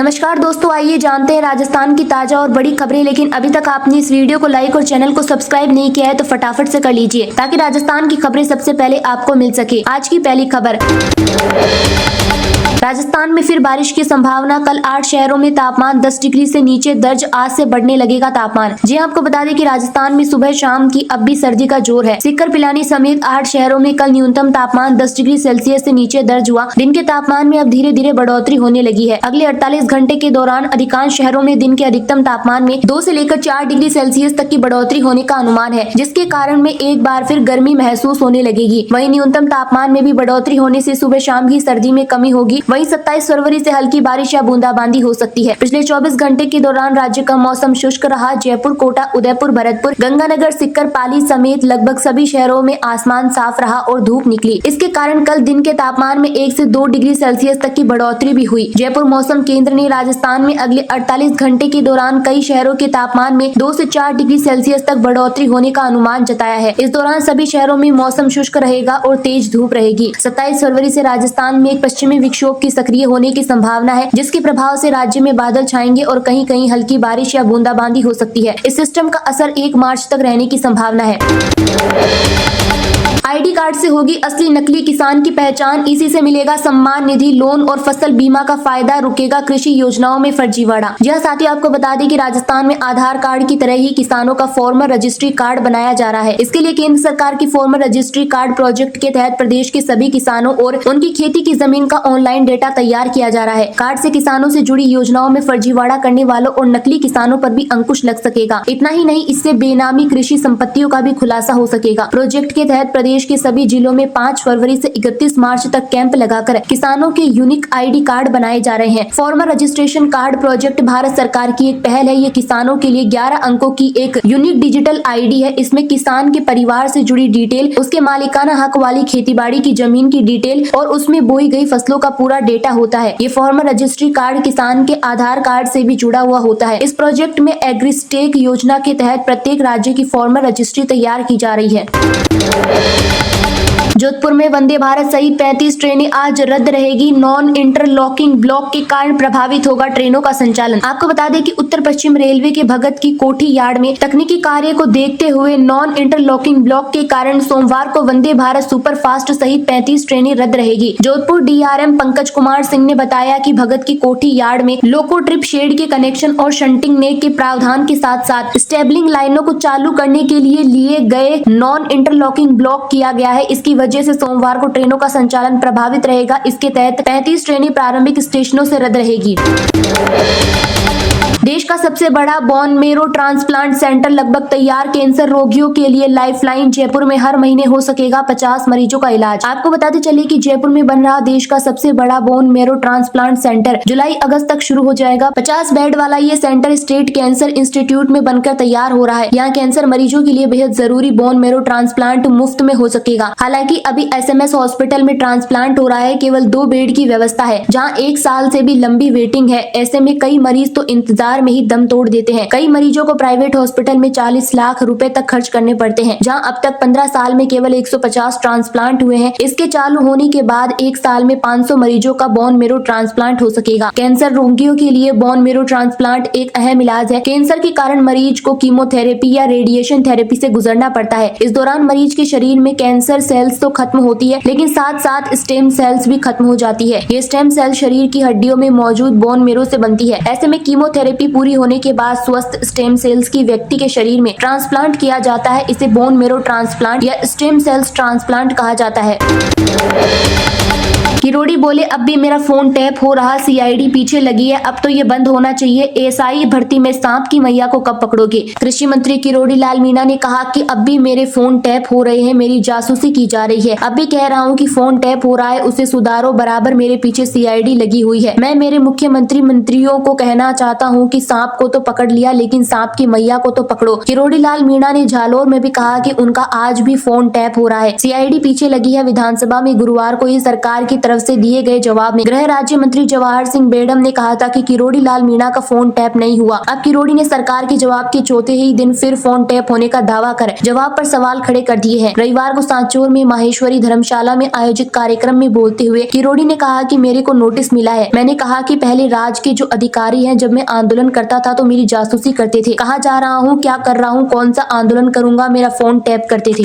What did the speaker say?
नमस्कार दोस्तों, आइए जानते हैं राजस्थान की ताजा और बड़ी खबरें। लेकिन अभी तक आपने इस वीडियो को लाइक और चैनल को सब्सक्राइब नहीं किया है तो फटाफट से कर लीजिए ताकि राजस्थान की खबरें सबसे पहले आपको मिल सके। आज की पहली खबर, राजस्थान में फिर बारिश की संभावना। कल 8 शहरों में तापमान 10 डिग्री से नीचे दर्ज, आज से बढ़ने लगेगा तापमान। जी आपको बता दें कि राजस्थान में सुबह शाम की अब भी सर्दी का जोर है। सीकर, पिलानी समेत 8 शहरों में कल न्यूनतम तापमान 10 डिग्री सेल्सियस से नीचे दर्ज हुआ। दिन के तापमान में अब धीरे धीरे बढ़ोतरी होने लगी है। अगले 48 घंटे के दौरान अधिकांश शहरों में दिन के अधिकतम तापमान में 2 से लेकर 4 डिग्री सेल्सियस तक की बढ़ोतरी होने का अनुमान है, जिसके कारण में एक बार फिर गर्मी महसूस होने लगेगी। वहीं न्यूनतम तापमान में भी बढ़ोतरी होने से सुबह शाम की सर्दी में कमी होगी। वहीं 27 फरवरी से हल्की बारिश या बूंदाबांदी हो सकती है। पिछले 24 घंटे के दौरान राज्य का मौसम शुष्क रहा। जयपुर, कोटा, उदयपुर, भरतपुर, गंगानगर, सिक्कर, पाली समेत लगभग सभी शहरों में आसमान साफ रहा और धूप निकली। इसके कारण कल दिन के तापमान में 1 से 2 डिग्री सेल्सियस तक की बढ़ोतरी भी हुई। जयपुर मौसम केंद्र ने राजस्थान में अगले 48 घंटे के दौरान कई शहरों के तापमान में 2 से 4 डिग्री सेल्सियस तक बढ़ोतरी होने का अनुमान जताया है। इस दौरान सभी शहरों में मौसम शुष्क रहेगा और तेज धूप रहेगी। 27 फरवरी से राजस्थान में एक पश्चिमी विक्षोभ की सक्रिय होने की संभावना है, जिसके प्रभाव से राज्य में बादल छाएंगे और कहीं कहीं हल्की बारिश या बूंदाबांदी हो सकती है। इस सिस्टम का असर 1 मार्च तक रहने की संभावना है। आईडी कार्ड से होगी असली नकली किसान की पहचान, इसी से मिलेगा सम्मान निधि, लोन और फसल बीमा का फायदा, रुकेगा कृषि योजनाओं में फर्जीवाड़ा। यह साथियों आपको बता दें कि राजस्थान में आधार कार्ड की तरह ही किसानों का फॉर्मर रजिस्ट्री कार्ड बनाया जा रहा है। इसके लिए केंद्र सरकार की फॉर्मर रजिस्ट्री कार्ड प्रोजेक्ट के तहत प्रदेश के सभी किसानों और उनकी खेती की जमीन का ऑनलाइन डेटा तैयार किया जा रहा है। कार्ड से किसानों से जुड़ी योजनाओं में फर्जीवाड़ा करने वालों और नकली किसानों पर भी अंकुश लग सकेगा। इतना ही नहीं, इससे बेनामी कृषि संपत्तियों का भी खुलासा हो सकेगा। प्रोजेक्ट के तहत प्रदेश के सभी जिलों में 5 फरवरी से 31 मार्च तक कैंप लगाकर किसानों के यूनिक आईडी कार्ड बनाए जा रहे हैं। Farmer registration card project Bharat सरकार की एक पहल है। ये किसानों के लिए 11 अंकों की एक यूनिक डिजिटल आईडी है। इसमें किसान के परिवार से जुड़ी डिटेल, उसके मालिकाना हक वाली खेतीबाड़ी की जमीन की डिटेल और उसमें बोई गई फसलों का पूरा डेटा होता है। ये फॉर्मर रजिस्ट्री कार्ड किसान के आधार कार्ड से भी जुड़ा हुआ होता है। इस प्रोजेक्ट में एग्रीस्टेक योजना के तहत प्रत्येक राज्य की फॉर्मर रजिस्ट्री तैयार की जा रही है। जोधपुर में वंदे भारत सहित 35 ट्रेनें आज रद्द रहेगी। नॉन इंटरलॉकिंग ब्लॉक के कारण प्रभावित होगा ट्रेनों का संचालन। आपको बता दें कि उत्तर पश्चिम रेलवे के भगत की कोठी यार्ड में तकनीकी कार्य को देखते हुए नॉन इंटरलॉकिंग ब्लॉक के कारण सोमवार को वंदे भारत सुपरफास्ट सहित 35 ट्रेनें रद्द रहेगी। जोधपुर डीआरएम पंकज कुमार सिंह ने बताया कि भगत की कोठी यार्ड में लोको ट्रिप शेड के कनेक्शन और शंटिंग नेक के प्रावधान के साथ साथ स्टेबलिंग लाइनों को चालू करने के लिए गए नॉन इंटरलॉकिंग ब्लॉक किया गया है। इसकी वजह से सोमवार को ट्रेनों का संचालन प्रभावित रहेगा। इसके तहत 35 ट्रेनें प्रारंभिक स्टेशनों से रद्द रहेगी। देश का सबसे बड़ा बोन मेरो ट्रांसप्लांट सेंटर लगभग तैयार। कैंसर रोगियों के लिए लाइफलाइन। जयपुर में हर महीने हो सकेगा 50 मरीजों का इलाज। आपको बताते चले कि जयपुर में बन रहा देश का सबसे बड़ा बोन मेरो ट्रांसप्लांट सेंटर जुलाई अगस्त तक शुरू हो जाएगा। 50 बेड वाला ये सेंटर स्टेट कैंसर इंस्टीट्यूट में बनकर तैयार हो रहा है। यहाँ कैंसर मरीजों के लिए बेहद जरूरी बोन मेरो ट्रांसप्लांट मुफ्त में हो सकेगा। हालांकि अभी SMS हॉस्पिटल में ट्रांसप्लांट हो रहा है, केवल 2 बेड की व्यवस्था है, जहाँ 1 साल से भी लंबी वेटिंग है। ऐसे में कई मरीज तो इंतजार में ही दम तोड़ देते हैं। कई मरीजों को प्राइवेट हॉस्पिटल में 40 लाख रुपए तक खर्च करने पड़ते हैं, जहां अब तक 15 साल में केवल 150 ट्रांसप्लांट हुए हैं। इसके चालू होने के बाद 1 साल में 500 मरीजों का बोन मेरो ट्रांसप्लांट हो सकेगा। कैंसर रोगियों के लिए बोन मेरो ट्रांसप्लांट एक अहम इलाज है। कैंसर के कारण मरीज को कीमोथेरेपी या रेडिएशन थेरेपी से गुजरना पड़ता है। इस दौरान मरीज के शरीर में कैंसर सेल्स तो खत्म होती है, लेकिन साथ साथ स्टेम सेल्स भी खत्म हो जाती है। ये स्टेम सेल शरीर की हड्डियों में मौजूद बोन मेरो से बनती है। ऐसे में कीमोथेरेपी पूरी होने के बाद स्वस्थ स्टेम सेल्स की व्यक्ति के शरीर में ट्रांसप्लांट किया जाता है। इसे बोन मेरो ट्रांसप्लांट या स्टेम सेल्स ट्रांसप्लांट कहा जाता है। किरोड़ी बोले, अब भी मेरा फोन टैप हो रहा, CID पीछे लगी है, अब तो ये बंद होना चाहिए। ASI भर्ती में सांप की मैया को कब पकड़ोगे? कृषि मंत्री किरोड़ी लाल मीणा ने कहा कि अब भी मेरे फोन टैप हो रहे हैं, मेरी जासूसी की जा रही है। अब भी कह रहा हूँ कि फोन टैप हो रहा है, उसे सुधारो, बराबर मेरे पीछे CID लगी हुई है। मैं मेरे मुख्यमंत्री मंत्रियों को कहना चाहता हूँ कि सांप को तो पकड़ लिया, लेकिन सांप की मैया को तो पकड़ो। किरोड़ी लाल मीणा ने जालोर में भी कहा कि उनका आज भी फोन टैप हो रहा है, CID पीछे लगी है। विधानसभा में गुरुवार को ये सरकार की तरफ से दिए गए जवाब में गृह राज्य मंत्री जवाहर सिंह बेड़म ने कहा था कि किरोड़ी लाल मीणा का फोन टैप नहीं हुआ। अब किरोड़ी ने सरकार के जवाब के चौथे ही दिन फिर फोन टैप होने का दावा कर जवाब पर सवाल खड़े कर दिए हैं। रविवार को सांचौर में माहेश्वरी धर्मशाला में आयोजित कार्यक्रम में बोलते हुए किरोड़ी ने कहा कि मेरे को नोटिस मिला है। मैंने कहा कि पहले राज के जो अधिकारी हैं, जब मैं आंदोलन करता था तो मेरी जासूसी करते थे, कहाँ जा रहा हूँ, क्या कर रहा हूँ, कौन सा आंदोलन करूंगा, मेरा फोन टैप करते थे।